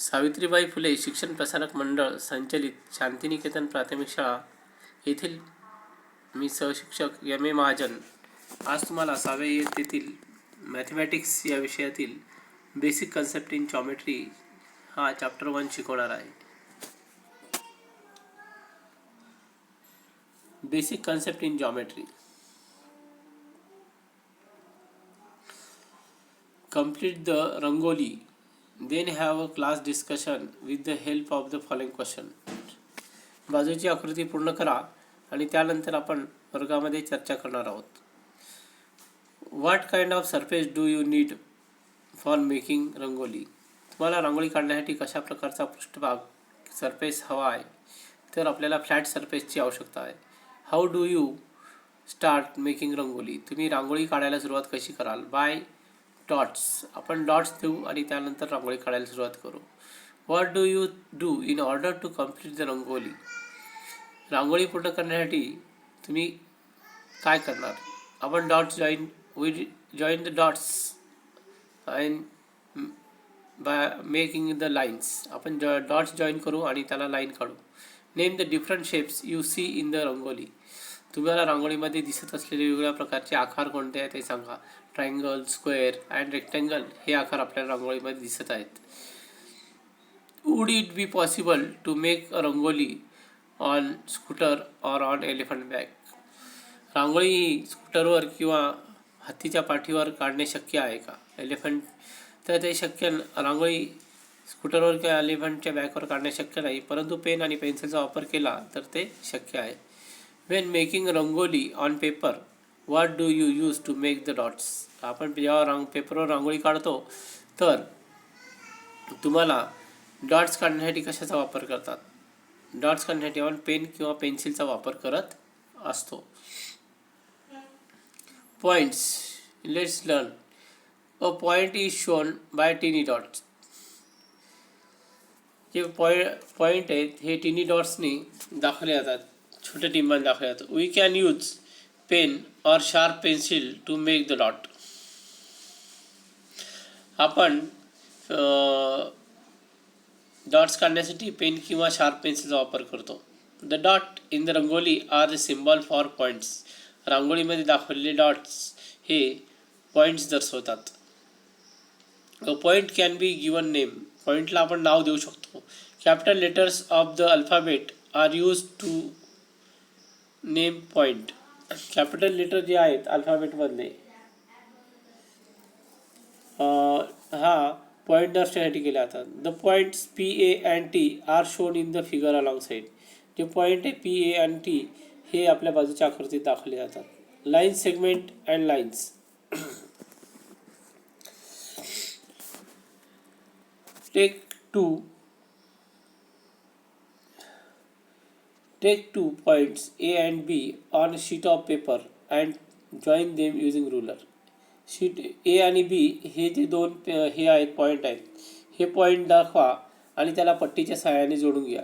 सावित्रीबाई फुले शिक्षण प्रसारक मंडळ संचलित शांतिनिकेतन प्राथमिक शाळा येथील मी सहशिक्षक M.A. महाजन आज तुम्हाला 6व्या इयत्तेतील मॅथमॅटिक्स या विषयातील बेसिक कन्सेप्ट इन जॉमेट्री हा चॅप्टर 1 शिकवणार आहे. Basic concept in geometry. Complete the rangoli, then have a class discussion with the help of the following question. बाजूची आकृती पूर्ण करा आणि त्यानंतर आपण वर्गामध्ये चर्चा करणार आहोत. What kind of surface do you need for making rangoli? तुम्हाला रांगोळी काढण्यासाठी कशा प्रकारचा पृष्ठभाग सरफेस हवा आहे? तर आपल्याला फ्लॅट सरफेसची आवश्यकता आहे. How do you start making rangoli? तुम्ही रांगोळी काढायला सुरुवात कशी कराल? By dots. आपण डॉट्स देऊ आणि त्यानंतर रांगोळी काढायला सुरुवात करू. What do you do in order to complete the rangoli? Rangoli पूर्ण करण्यासाठी तुम्ही काय करणार? आपण dots join the dots and by making the lines. आपण डॉट्स जॉईन करू आणि त्याला लाईन काढू. Name the different shapes you see in the rangoli. तुम्हाला रांगोळीमध्ये दिसत असलेले वेगवेगळ्या प्रकारचे आकार कोणते आहेत ते सांगा. ट्रायंगल, स्क्वेअर अँड रेक्टँगल हे आकार आपल्याला रांगोळीमध्ये दिसत आहेत. Would it be possible to make a rangoli on scooter or on elephant back? Rangoli ही स्कूटरवर किंवा हत्तीच्या पाठीवर काढणे शक्य आहे का? एलिफंट तर ते शक्य. रांगोळी स्कूटरवर किंवा एलिफंटच्या बॅकवर काढणे शक्य नाही, परंतु पेन आणि पेन्सिलचा वापर केला तर ते शक्य आहे. When making rangoli on paper, what do you use to make the dots? आपण जेव्हा पेपरवर रांगोळी काढतो तर तुम्हाला डॉट्स काढण्यासाठी कशाचा वापर करतात? डॉट्स काढण्यासाठी आपण पेन किंवा पेन्सिलचा वापर करत असतो. Points. Let's learn. A point is shown by tiny dots. जे पॉईंट आहेत हे टिनी डॉट्सनी दाखवले जातात, छोटे टिंबाने दाखवले जातात. We can use pen or sharp pencil to make the dot. आपण डॉट्स काढण्यासाठी पेन किंवा शार्प पेन्सिलचा वापर करतो. The dot in the rangoli are the symbol for points. रांगोळीमध्ये दाखवलेले डॉट्स हे पॉईंट्स दर्शवतात. A point can be given name. पॉईंटला आपण नाव देऊ शकतो. Capital letters of the alphabet are use to name point. Capital letter जे आहेत अल्फाबेटमधले हा पॉईंट दर्शवण्यासाठी केले जातात. The points PA and T are shown in the figure alongside. जे पॉईंट आहे PA आणि T हे आपल्या बाजूच्या आकृतीत दाखवले जातात. Lines, segment and lines. Take two points A and B on a sheet of paper and join them using ruler. Sheet A आणि B हे जे दोन हे आहेत पॉईंट आहेत, हे पॉईंट दाखवा आणि त्याला पट्टीच्या सहाय्याने जोडून घ्या.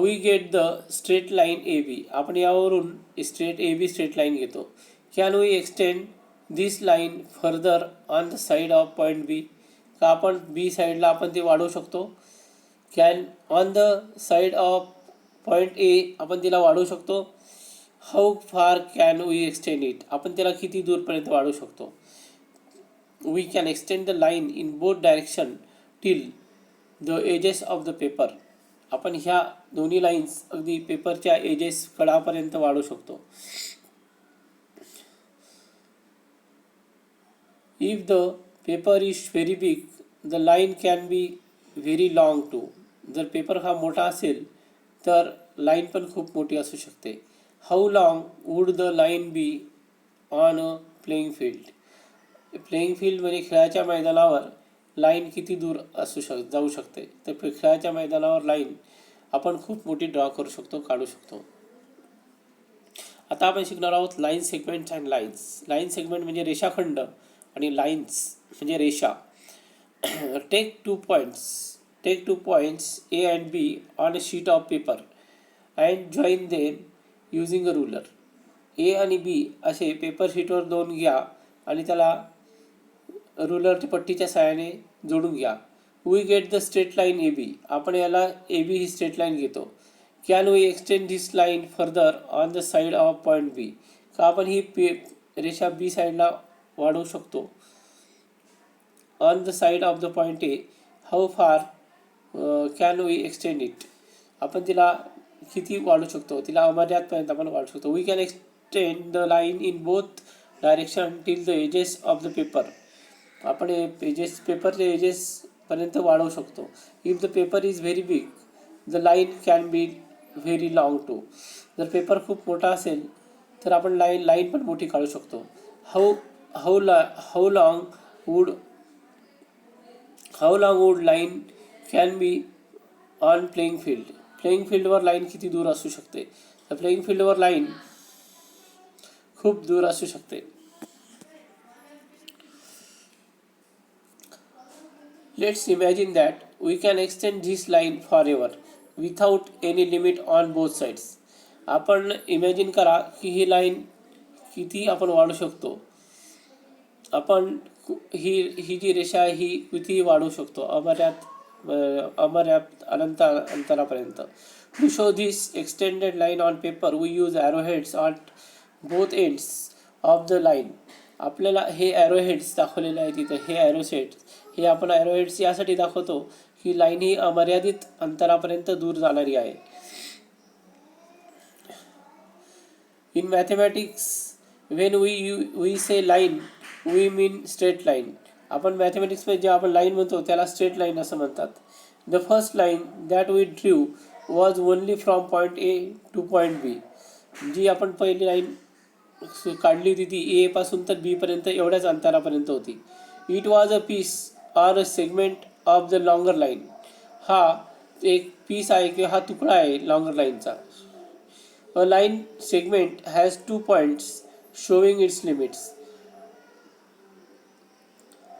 We get the straight line AB. आपण यावरून AB स्ट्रेट लाईन घेतो. Can we extend this line further on the side of point B? का आपण B साईडला आपण ते वाढवू शकतो? Can on the side of point A आपण तिला वाढवू शकतो. How far can we extend it? आपण त्याला किती दूरपर्यंत वाढवू शकतो? We can extend the line in both direction till the edges of the paper. आपण ह्या दोन्ही लाईन्स अगदी पेपरच्या एजेस कडापर्यंत वाढवू शकतो. If the paper is very big the line can be very long too. जर पेपर हा मोठा असेल तर लाईन पण खूप मोठी असू शकते. How long would the line be on a playing field? Playing field म्हणजे खेळाच्या मैदानावर लाईन किती दूर जाऊ शकते? तर खेळाच्या मैदानावर लाईन आपण खूप मोठी ड्रॉ करू शकतो, काढू शकतो. आता आपण शिकणार आहोत line, segments and lines. Line segment म्हणजे रेषाखंड आणि लाईन्स म्हणजे रेषा. Take two points A and B on a sheet of paper and join them using a ruler. A आणि B असे पेपर शीटवर दोन घ्या आणि त्याला रुलरच्या पट्टीच्या सहाय्याने जोडून घ्या. We get the straight line A B. आपण याला ए बी ही स्ट्रेट लाईन घेतो. Can we extend this line further on the side of point B. का आपण ही रेषा बी साईडला वाढवू शकतो. On the side of the point A how far can we extend it. आपण तिला किती वाढू शकतो, तिला अमर्यादपर्यंत आपण वाढू शकतो. We can extend the line in both direction till the edges of the paper. आपण पेपरचे एजेसपर्यंत वाढवू शकतो. If the paper is very big the line can be very long too. जर पेपर खूप मोठा असेल तर आपण लाईन पण मोठी काढू शकतो. How long would line can be on playing field. Playing फील्डवर लाईन किती दूर असू शकते. तर प्लेइंग फील्डवर लाईन खूप दूर असू शकते. Let's imagine that we can extend this line forever without any limit on both sides. आपण इमॅजिन करा की ही लाईन किती आपण वाढू शकतो. आपण ही जी रेषा आहे ही किती वाढवू शकतो अमर्याद अनंत अंतरापर्यंत. To show this extended line on paper we use arrowheads on both ends of the line. आपल्याला हे ॲरोहेड्स दाखवलेले आहे तिथं. हे हे आपण ॲरोहेड्स यासाठी दाखवतो की लाईन ही अमर्यादित अंतरापर्यंत दूर जाणारी आहे. In mathematics when we say line we mean straight line. आपण मॅथमॅटिक्समध्ये जे आपण लाईन म्हणतो त्याला स्ट्रेट लाईन असं म्हणतात. The first line that we drew was only from point A to point B. जी आपण पहिली लाईन काढली होती ती ए पासून तर बी पर्यंत एवढ्याच अंतरापर्यंत होती. It was a piece or a segment of the longer line. हा एक पीस आहे किंवा हा तुकडा आहे लॉंगर लाईनचा. A line segment has 2 points showing its limits.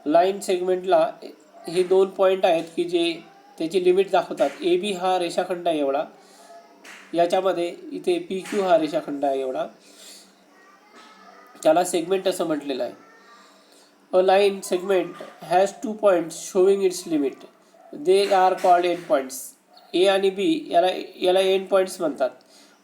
Line सेगमेंटला हे 2 पॉईंट आहेत की जे त्याची लिमिट दाखवतात. ए बी हा रेषाखंड आहे एवढा. याच्यामध्ये इथे पी क्यू हा रेषाखंड आहे एवढा. त्याला सेगमेंट असं म्हटलेलं आहे. A line segment has 2 points showing its limit. They are called end points. A आणि बी याला एंड पॉईंट्स म्हणतात.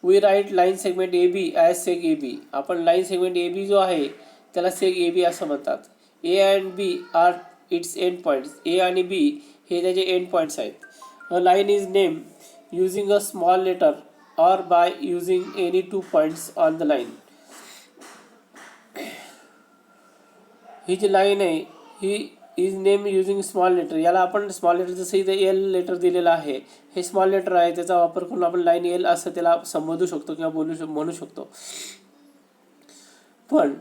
We write line segment A B as seg A B. आपण लाईन सेगमेंट ए बी जो आहे त्याला सेग ए बी असं म्हणतात. A and B are its end points. A आणि बी हे त्याचे एंड पॉईंट्स आहेत. A line is name using a small letter or by using any 2 points on the line. ही जी लाईन आहे ही is name using small letter. याला आपण स्मॉल लेटर जसं इथे एल लेटर दिलेलं आहे हे स्मॉल लेटर आहे. त्याचा वापर करून आपण लाईन एल असं त्याला संबोधू शकतो किंवा म्हणू शकतो. पण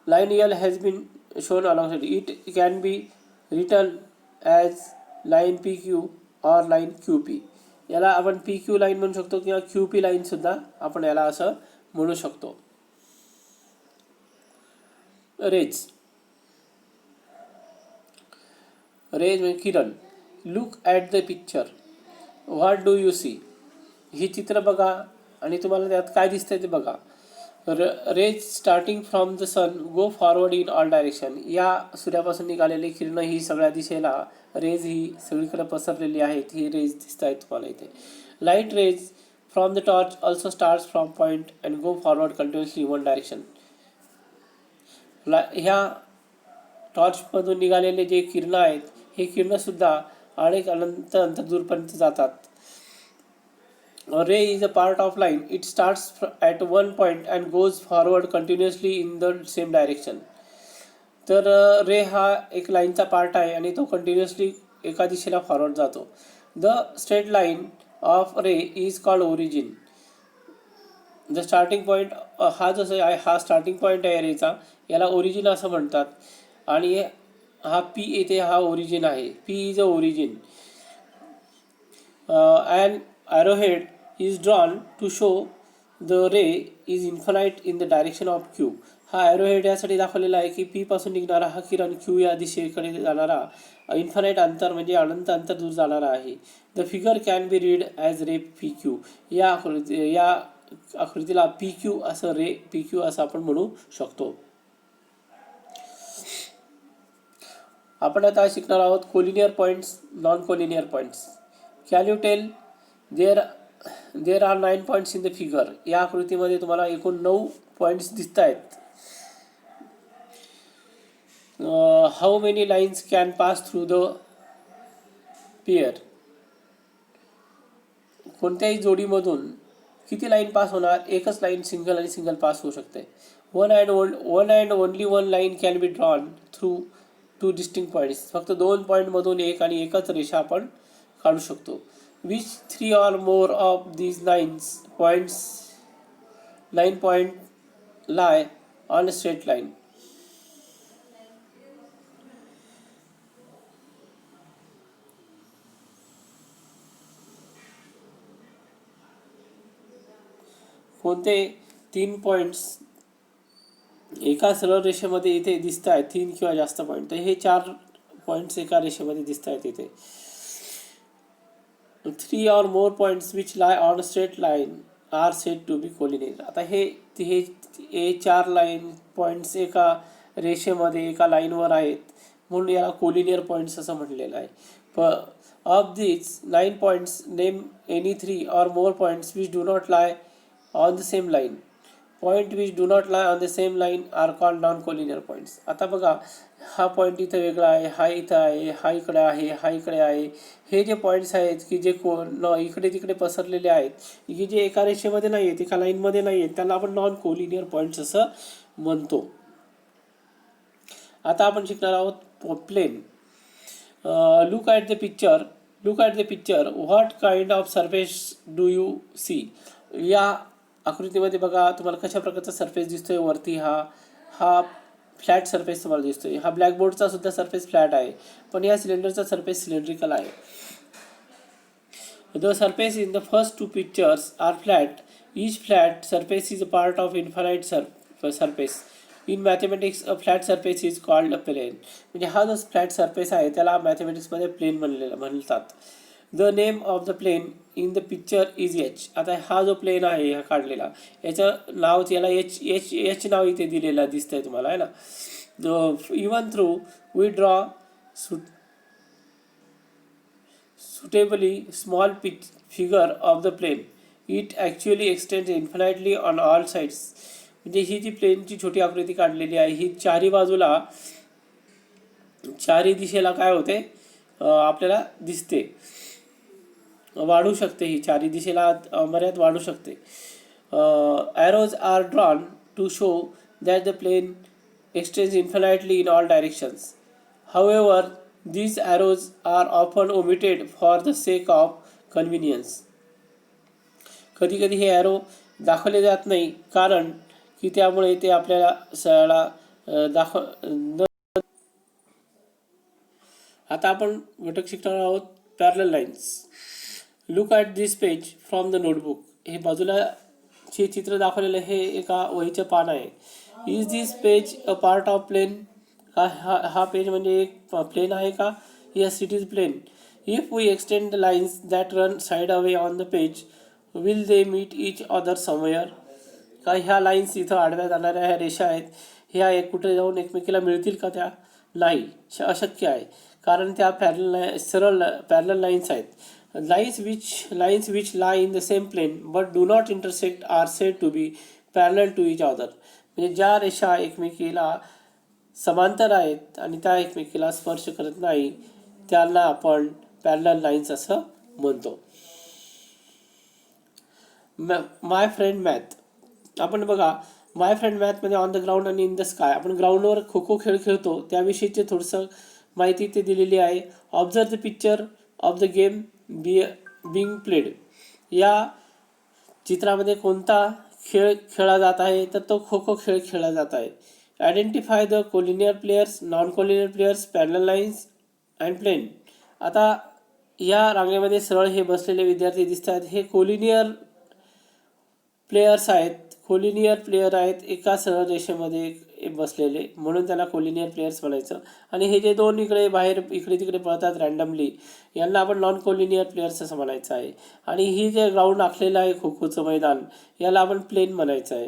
line L has been shown alongside. It can be written as line P Q or line Q P. याला आपण पी क्यू लाईन म्हणू शकतो किंवा क्यू पी लाईन सुद्धा आपण याला असं म्हणू शकतो. रेज म्हणजे किरण. Look at the picture. What do you see. ही चित्र बघा आणि तुम्हाला त्यात काय दिसतंय ते बघा. Rays starting from the sun go forward in all direction. या सूर्यापासून निघालेली किरणं ही सगळ्या दिशेला रेज ही सगळीकडे पसरलेली आहेत. ही रेज दिसत आहेत तुम्हाला इथे. Light rays from the torch also starts from point and go forward continuously one direction. ह्या टॉर्चमधून निघालेले जे किरणं आहेत हे किरणंसुद्धा अनेक अनंत दूरपर्यंत जातात. Ray is a part of line. It starts at 1 point and goes forward continuously in the same direction. तर रे हा एक लाईनचा पार्ट आहे आणि तो कंटिन्युअसली एका दिशेला फॉरवर्ड जातो. The straight line of ray is called origin. The starting point हा जसं आहे हा स्टार्टिंग पॉईंट आहे रेचा याला ओरिजिन असं म्हणतात. आणि हा पी येथे हा ओरिजिन आहे. P is a origin. And arrowhead is drawn to show the ray is infinite in the direction of Q. हा arrowhead यासाठी दाखवलेला आहे की पी पासून निघणारा हा किरण क्यू या दिशेकडे जाणारा इन्फानाईट अंतर म्हणजे अनंत अंतर दूर जाणारा आहे. The figure can be read as ray P Q. या आकृतीला पी क्यू असं पी क्यू असं आपण म्हणू शकतो. आपण आता शिकणार आहोत collinear points, non collinear points. Can you tell there are 9 points in the figure. या आकृतीमध्ये तुम्हाला एकूण 9 पॉईंट्स दिसत आहेत. How many lines can pass through the pair. कोणत्याही जोडीमधून किती लाईन पास होणार? एकच लाईन सिंगल आणि सिंगल पास होऊ शकते. One and only one line can be drawn through 2 distinct points. फक्त 2 पॉईंटमधून एक आणि एकच रेषा आपण काढू शकतो. Which 3 or more of these line point lie on a straight line. कोणते 3 पॉईंट्स एका सरळ रेषेमध्ये इथे दिसत आहेत? 3 किंवा जास्त पॉईंट. तर हे 4 पॉईंट्स एका रेषेमध्ये दिसत आहेत इथे. 3 or more points which lie on a straight line are said to be collinear. आता हे 4 लाईन पॉईंट्स एका रेषेमध्ये एका लाईनवर आहेत म्हणून याला कोलिनियर पॉईंट्स असं म्हटलेलं आहे. Of these 9 points name any 3 or more points which do not lie on the same line. Point which do not lie on the same line are called non-collinear points. आता बघा, हा point इथं वेगळा आहे, हा इथं आहे, हा इकडे आहे, हा इकडे आहे. हे जे पॉईंट्स आहेत की जे इकडे तिकडे पसरलेले आहेत, की जे एका रेषेमध्ये नाही आहेत, एका लाईनमध्ये नाही आहेत, त्याला आपण नॉन कोलिनियर पॉईंट्स असं म्हणतो. आता आपण शिकणार आहोत plane. Look at the picture. What kind of surface do you see. या आकृतीमध्ये बघा तुम्हाला कशा प्रकारचा सरफेस दिसतोय. वरती हा फ्लॅट सरफेस तुम्हाला दिसतोय. हा ब्लॅकबोर्डचा सुद्धा सरफेस फ्लॅट आहे, पण या सिलेंडरचा सरफेस सिलेंड्रिकल आहे. The surface in the first 2 pictures are flat. Each flat surface is a part of infinite surface. In mathematics a flat surface is called a plane. म्हणजे हा जो फ्लॅट सरफेस आहे त्याला मॅथमॅटिक्समध्ये प्लेन म्हणतात. The name of the plane in the picture is H. आता हा जो प्लेन आहे हा काढलेला, याचं नाव याला एच नाव इथे दिलेलं दिसतंय तुम्हाला, आहे ना. Even through we draw suitably small figure of the plane, it actually extends infinitely on all sides. म्हणजे ही जी प्लेनची छोटी आकृती काढलेली आहे ही चारी बाजूला, चारी दिशेला काय होते आपल्याला दिसते, वाढू शकते. ही चारी दिशेला मर्याद वाढू शकते. arrows are drawn to show that the plane extends infinitely in all directions. However, these arrows are often omitted for the sake of convenience. कधी कधी हे ॲरो दाखवले जात नाही कारण की त्यामुळे ते आपल्याला सरळा आता आपण घटक शिकणार आहोत parallel lines. Look at this page from the notebook. हे बाजूला जे चित्र दाखवलेलं हे एका वहीचं पान आहे. Is this page a part of plane. हा पेज म्हणजे एक प्लेन आहे का? Yes, it is plane. If we extend the lines that run side away on the page will they meet each other somewhere. का ह्या lines इथं आडव्या जाणाऱ्या ह्या रेषा आहेत, ह्या कुठे जाऊन एकमेकीला मिळतील का? त्या नाही, अशक्य आहे, कारण त्या सरळ पॅरलल लाईन्स आहेत. Lines which lie in the same plane but do not intersect are said to be parallel to each other. म्हणजे ज्या रेषा एकमेकीला समांतर आहेत आणि त्या एकमेकीला स्पर्श करत नाही त्यांना आपण पॅरलल लाईन्स असं म्हणतो. माय फ्रेंड मॅथ. आपण बघा, माय फ्रेंड मॅथमध्ये ऑन द ग्राउंड आणि इन द स्काय. आपण ग्राउंडवर खो खो खेळ खेळतो त्याविषयीचे थोडंसं माहिती ते दिलेली आहे. Observe the picture of the game being played. या चित्रामध्ये कोणता खेळ खेळला जात आहे? तर तो खो खो खेळ खेळला जात आहे. Identify the collinear players, non collinear players, parallel lines and plane. आता या रांगेमध्ये सरळ हे बसलेले विद्यार्थी दिसत आहेत. हे कोलिनियर प्लेयर आहेत. एका सरळ रेषेमध्ये बसलेले, म्हणून त्याला कोलिनियर प्लेयर्स म्हणायचं. आणि हे जे दोन इकडे बाहेर इकडे तिकडे पळतात रँडमली, यांना आपण नॉन कोलिनियर प्लेयर्स असं म्हणायचं आहे. आणि ही जे ग्राउंड आखलेलं आहे खो खोचं मैदान, याला आपण प्लेन म्हणायचं आहे.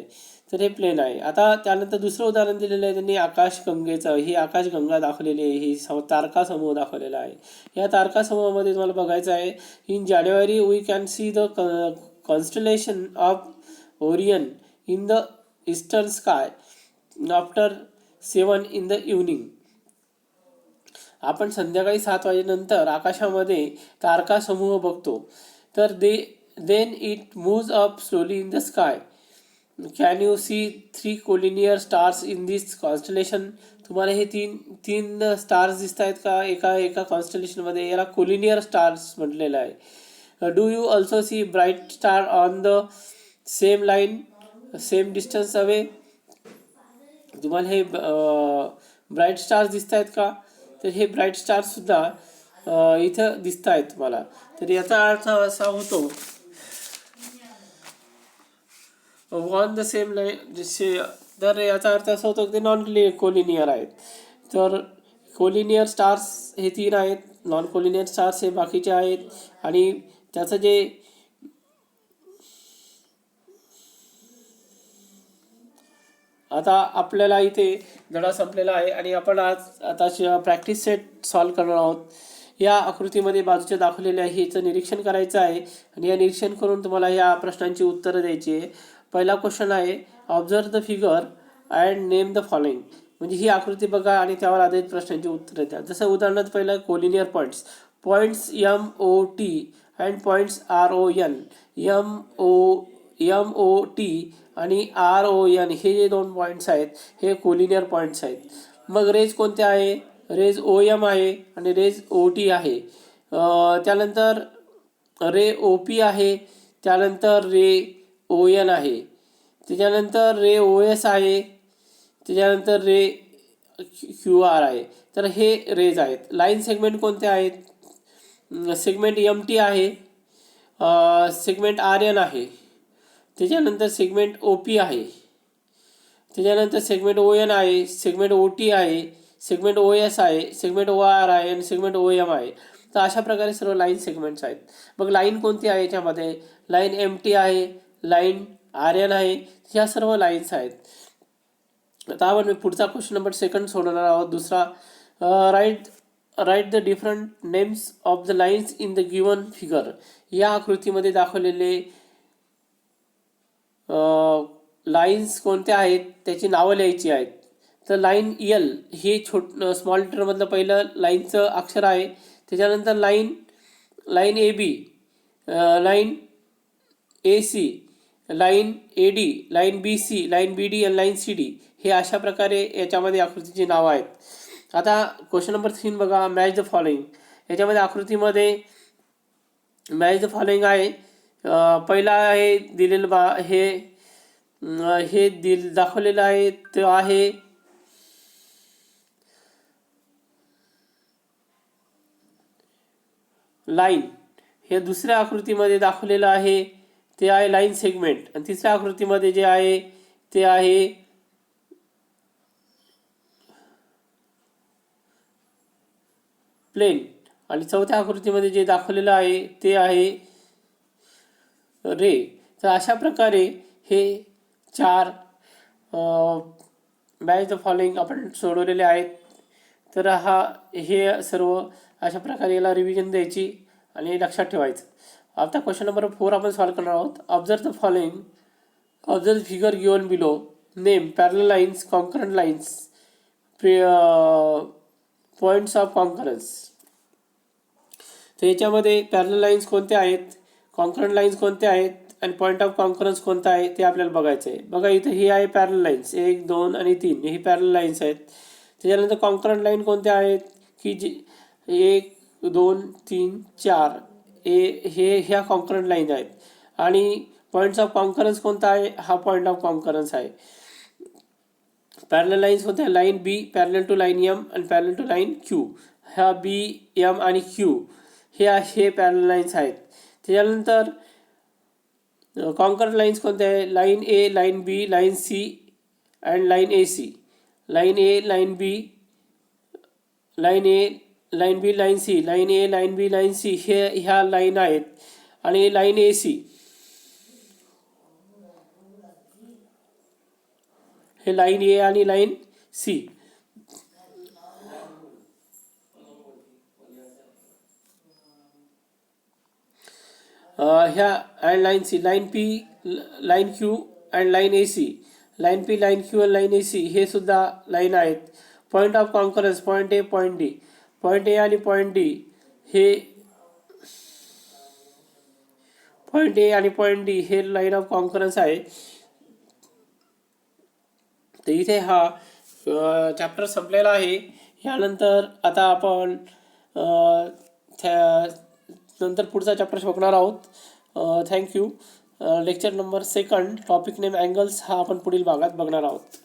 तर हे प्लेन आहे. आता त्यानंतर दुसरं उदाहरण दिलेलं आहे त्यांनी आकाशगंगेचं. ही आकाशगंगा दाखवलेली आहे, ही तारका समूह दाखवलेला आहे. या तारका समूहामध्ये तुम्हाला बघायचं आहे, in January we can see the constellation of Orion in the eastern sky after 7 in the evening. आपण संध्याकाळी 7 वाजेनंतर आकाशामध्ये तारका समूह बघतो. तर then it moves up slowly in the sky. Can you see 3 collinear stars in this constellation. तुम्हाला हे तीन स्टार्स दिसत आहेत का एका कॉन्स्टलेशनमध्ये? याला कोलिनियर स्टार्स म्हटलेलं आहे. Do you also see bright star on the same line same distance away. तुम्हाला हे ब्राईट स्टार्स दिसत आहेत का? तर हे ब्राईट स्टार्स सुद्धा इथं दिसत आहेत तुम्हाला. तर याचा अर्थ असा होतो ऑन द सेम लाईन. तर याचा अर्थ असा होतो की ते नॉन कोलिनियर आहेत. तर कोलिनियर स्टार्स हे 3 आहेत, नॉन कोलिनियर स्टार्स हे बाकीचे आहेत. आणि त्याचं जे आता आपल्याला इथे धडा संपलेला आहे आणि आपण आता प्रॅक्टिस सेट सॉल्व करणार आहोत. या आकृतीमध्ये बाजूच्या दाखवलेल्या ह्याचं निरीक्षण करायचं आहे आणि या निरीक्षण करून तुम्हाला या प्रश्नांची उत्तरं द्यायची आहे. पहिला क्वेश्चन आहे, observe the figure and name the following. म्हणजे ही आकृती बघा आणि त्यावर आधारित प्रश्नांची उत्तरं द्या. जसं उदाहरणार्थ पहिलं collinear points MOT and points RON. MOT आणि RON हे जे 2 पॉईंट्स आहेत हे कोलिनियर पॉईंट्स आहेत. मग रेज कोणते आहे? रेज OM आहे आणि रेज OT आहे. त्यानंतर रे OP आहे, त्यानंतर रे ON आहे, त्याच्यानंतर रे OS आहे, त्याच्यानंतर रे QR आहे. तर हे रेज आहेत. लाईन सेगमेंट कोणते आहेत? सेगमेंट MT आहे, सेगमेंट RN आहे, त्याच्यानंतर सेगमेंट OP आहे, त्याच्यानंतर सेगमेंट ON आहे, सेगमेंट OT आहे, सेगमेंट OS आहे, सेगमेंट OR आहे आणि सेगमेंट OM आहे. तर अशा प्रकारे सर्व लाईन सेगमेंट्स आहेत. मग लाईन कोणती आहे याच्यामध्ये? लाईन MT आहे, लाईन RN आहे, ह्या सर्व लाईन्स आहेत. आता आपण पुढचा क्वेश्चन नंबर 2 सोडवणार आहोत. दुसरा, write the different names of the lines in the given figure. या आकृतीमध्ये दाखवलेले लाईन्स कोणत्या आहेत त्याची नावं लिहायची आहेत. तर लाईन L हे स्मॉल लेटरमधलं पहिलं लाईनचं अक्षर आहे. त्याच्यानंतर line AB, line AC, line AD, line BC, line BD आणि लाईन CD हे अशा प्रकारे याच्यामध्ये आकृतीची नावं आहेत. आता क्वेश्चन नंबर 3 बघा, मॅच द फॉलोइंग. याच्यामध्ये आकृतीमध्ये मॅच द फॉलोइंग आहे. पहिला आहे दिलेलं हे दाखवलेलं आहे ते आहे लाईन. हे दुसऱ्या आकृतीमध्ये दाखवलेलं आहे ते आहे लाईन सेगमेंट. आणि तिसऱ्या आकृतीमध्ये जे आहे ते आहे प्लेन. आणि चौथ्या आकृतीमध्ये जे दाखवलेलं आहे ते आहे रे. तर अशा प्रकारे हे 4 मॅच द फॉलोइंग आपण सोडवलेले आहेत. तर हे सर्व अशा प्रकारे याला रिव्हिजन द्यायची आणि लक्षात ठेवायचं. आता क्वेश्चन नंबर 4 आपण सॉल्व करणार आहोत. Observe the following. Observe figure given below. Name parallel lines, concurrent lines, points of concurrence. तर याच्यामध्ये पॅरलल लाईन्स कोणत्या आहेत, कॉन्करंट लाईन्स कोणत्या आहेत आणि पॉईंट ऑफ कॉन्करन्स कोणता आहे ते आपल्याला बघायचं आहे. बघा इथं ही आहे पॅरलल लाईन्स 1, 2 आणि 3 ही पॅरलल लाईन्स आहेत. त्याच्यानंतर कॉन्करंट लाईन कोणत्या आहेत की जे 1, 2, 3, 4 ह्या कॉन्करंट लाईन आहेत. आणि पॉईंट्स ऑफ कॉन्करन्स कोणता आहे? हा पॉईंट ऑफ कॉन्करन्स आहे. पॅरलल लाईन्स कोणत्या? Line B parallel to line M आणि पॅरलल टू लाईन Q. ह्या B, M आणि Q हे पॅरलल लाईन्स आहेत. त्याच्यानंतर कॉन्करंट लाईन्स कोणत्या आहे? Line A, line B, line C and line AC. Line A, line B, line A, line B, line C, line A, line B, line C ह्या line आहेत आणि line A C हे line A आणि line C. ह्या and line C, line P, line Q and line A C, line P, line Q and line A C हे सुद्धा line आहेत. Point of concurrence point A, point D, point A आणि point D हे point A आणि point D हे line of concurrence आहे. तर इथे हा चॅप्टर संपलेला आहे. यानंतर आता आपण नंतर पुढचा चॅप्टर बघणार आहोत. Thank you. Lecture number 2 topic name angles हा आपण पुढील भागात बघणार आहोत.